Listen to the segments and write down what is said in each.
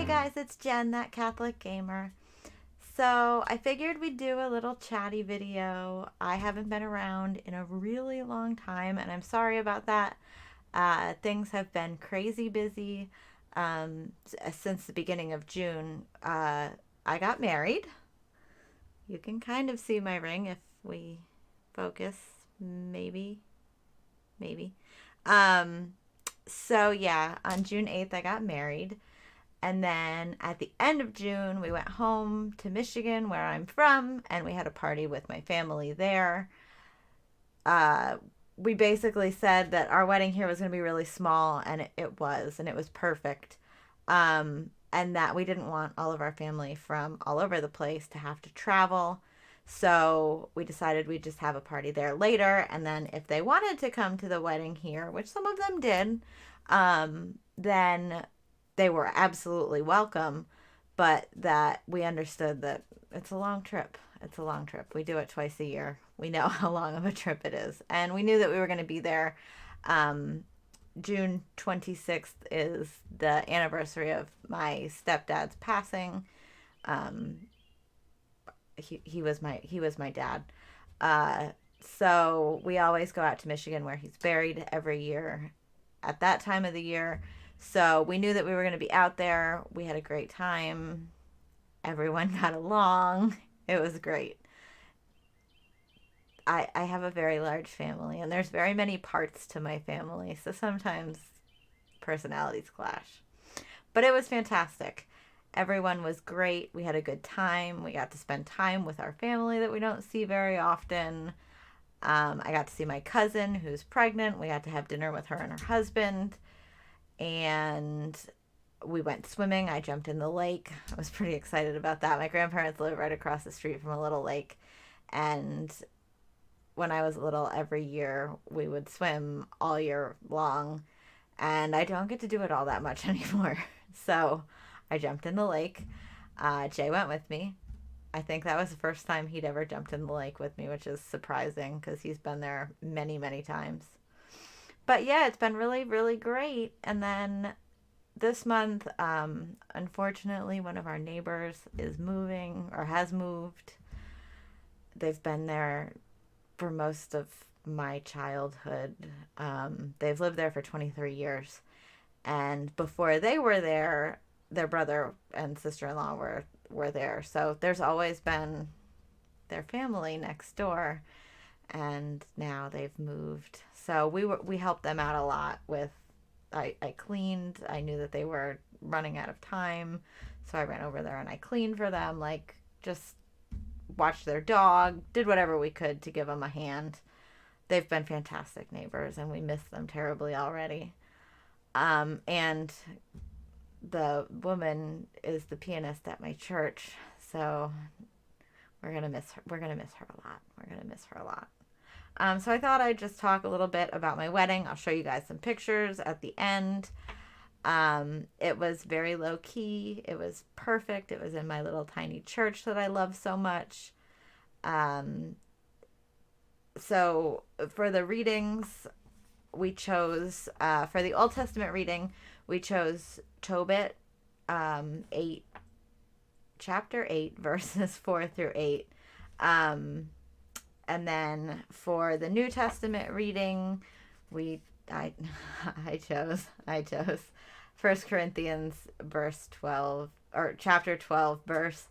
guys, it's Jen, that Catholic gamer. So I figured we'd do a little chatty video. I haven't been around in a really long time, and I'm sorry about that. Things have been crazy busy since the beginning of June. I got married. You can kind of see my ring if we focus, maybe, maybe. Um, so yeah, on June 8th, I got married. And then at the end of June, we went home to Michigan, where I'm from, and we had a party with my family there. Uh, we basically said that our wedding here was going to be really small, and it was, and it was perfect. And that we didn't want all of our family from all over the place to have to travel. So we decided we'd just have a party there later. And then if they wanted to come to the wedding here, which some of them did, then they were absolutely welcome, but that we understood that it's a long trip. It's a long trip. We do it twice a year. We know how long of a trip it is. And we knew that we were going to be there. Um, June 26th is the anniversary of my stepdad's passing. Um, he was my dad. Uh, so we always go out to Michigan where he's buried every year at that time of the year. So we knew that we were going to be out there. We had a great time. Everyone got along. It was great. I have a very large family, and there's very many parts to my family. So sometimes personalities clash. But it was fantastic. Everyone was great. We had a good time. We got to spend time with our family that we don't see very often. I got to see my cousin who's pregnant. We got to have dinner with her and her husband. And we went swimming. I jumped in the lake. I was pretty excited about that. My grandparents live right across the street from a little lake. And when I was little, every year we would swim all year long. And I don't get to do it all that much anymore. So I jumped in the lake. Jay went with me. I think that was the first time he'd ever jumped in the lake with me, which is surprising because he's been there many, many times. But yeah, it's been really, really great. And then this month, unfortunately, one of our neighbors is moving or has moved. They've been there for most of my childhood. They've lived there for 23 years. And before they were there, their brother and sister-in-law were there. So there's always been their family next door, and now they've moved. So we helped them out a lot with I cleaned. I knew that they were running out of time, so I ran over there and I cleaned for them, like just watched their dog, did whatever we could to give them a hand. They've been fantastic neighbors, and we miss them terribly already. And the woman is the pianist at my church, so we're gonna miss her. We're gonna miss her a lot. We're gonna miss her a lot. So I thought I'd just talk a little bit about my wedding. I'll show you guys some pictures at the end. It was very low key. It was perfect. It was in my little tiny church that I love so much. Um, so for the readings, we chose, for the Old Testament reading, we chose Tobit 8, chapter 8, verses 4 through 8. And then for the New Testament reading, we I I chose First Corinthians verse 12, or chapter 12 verse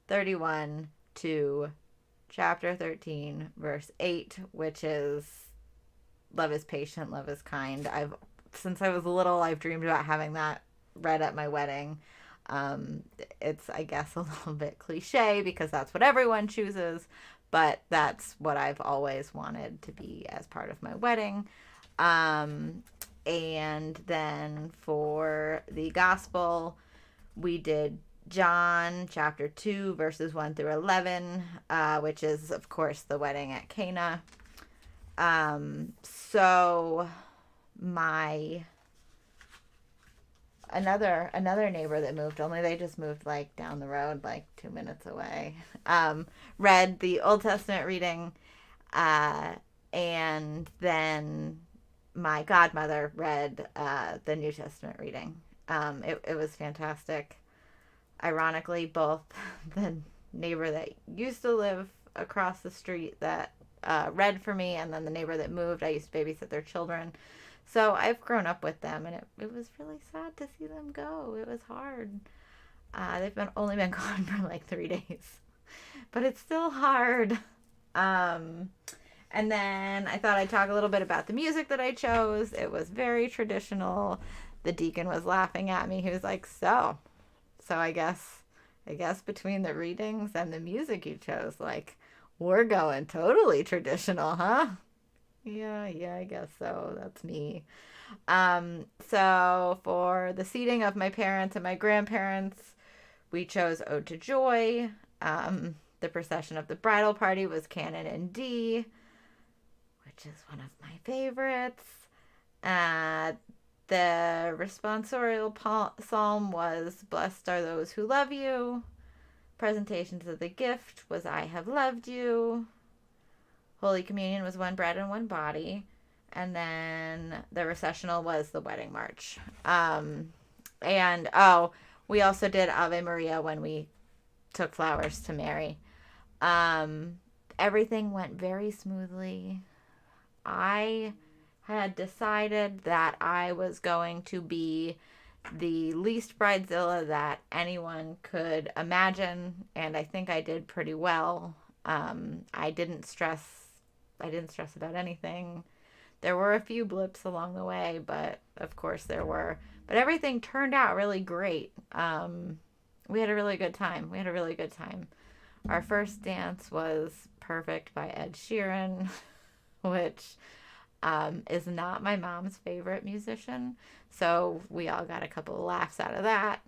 31 to chapter 13 verse 8, which is love is patient, love is kind. Since I was little, I've dreamed about having that read at my wedding. It's, I guess, a little bit cliche because that's what everyone chooses, but that's what I've always wanted to be as part of my wedding. And then for the gospel, we did John chapter 2, verses 1 through 11, which is, of course, the wedding at Cana. So my another neighbor that moved, only they just moved like down the road, like 2 minutes away, read the Old Testament reading, and then my godmother read the New Testament reading. It was fantastic. Ironically, both the neighbor that used to live across the street that read for me, and then the neighbor that moved, I used to babysit their children. So I've grown up with them, and it was really sad to see them go. It was hard. They've only been gone for like 3 days, but it's still hard. And then I thought I'd talk a little bit about the music that I chose. It was very traditional. The deacon was laughing at me. He was like, so I guess between the readings and the music you chose, like, we're going totally traditional, huh? Yeah, I guess so. That's me. So for the seating of my parents and my grandparents, we chose Ode to Joy. The procession of the bridal party was Canon in D, which is one of my favorites. The responsorial psalm was Blessed Are Those Who Love You. Presentations of the gift was I Have Loved You. Holy Communion was One Bread and One Body. And then the recessional was the Wedding March. We also did Ave Maria when we took flowers to Mary. Everything went very smoothly. I had decided that I was going to be the least bridezilla that anyone could imagine, and I think I did pretty well. I didn't stress about anything. There were a few blips along the way, but of course there were. But everything turned out really great. We had a really good time. Our first dance was Perfect by Ed Sheeran, which is not my mom's favorite musician. So we all got a couple of laughs out of that.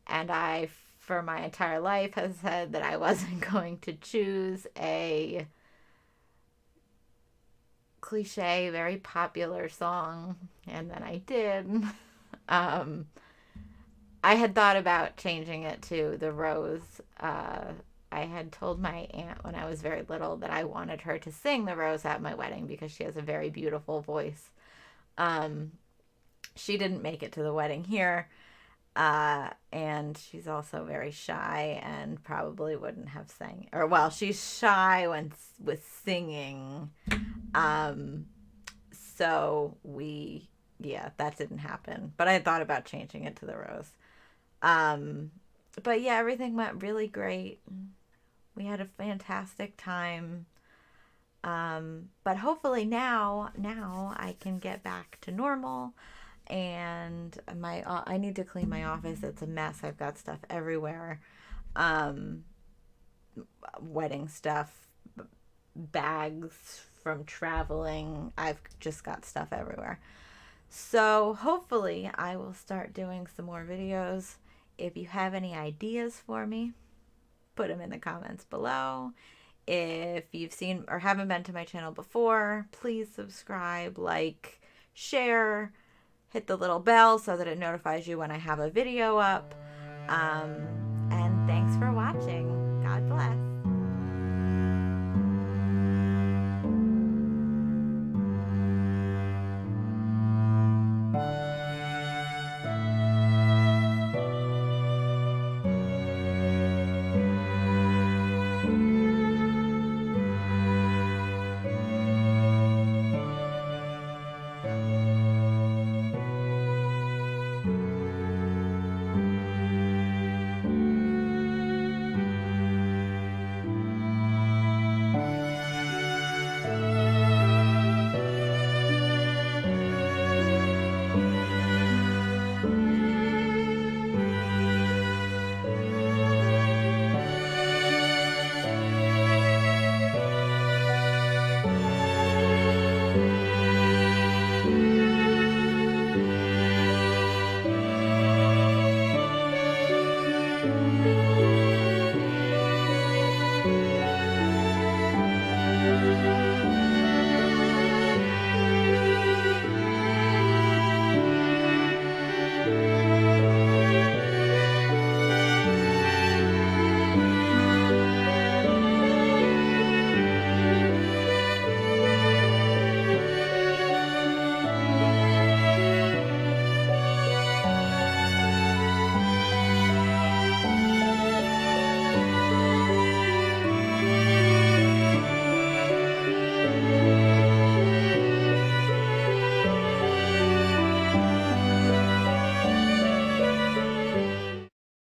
And I, for my entire life, has said that I wasn't going to choose a cliche, very popular song. And then I did. I had thought about changing it to The Rose. I had told my aunt when I was very little that I wanted her to sing The Rose at my wedding because she has a very beautiful voice. She didn't make it to the wedding here, and she's also very shy and probably wouldn't have sang. Or, well, she's shy with singing. So that didn't happen. But I had thought about changing it to The Rose. But yeah, everything went really great. We had a fantastic time. But hopefully now I can get back to normal. And I need to clean my office. It's a mess. I've got stuff everywhere. Wedding stuff, bags from traveling. I've just got stuff everywhere. So hopefully I will start doing some more videos. If you have any ideas for me, put them in the comments below. If you've seen or haven't been to my channel before, please subscribe, like, share, hit the little bell so that it notifies you when I have a video up. And thanks for watching.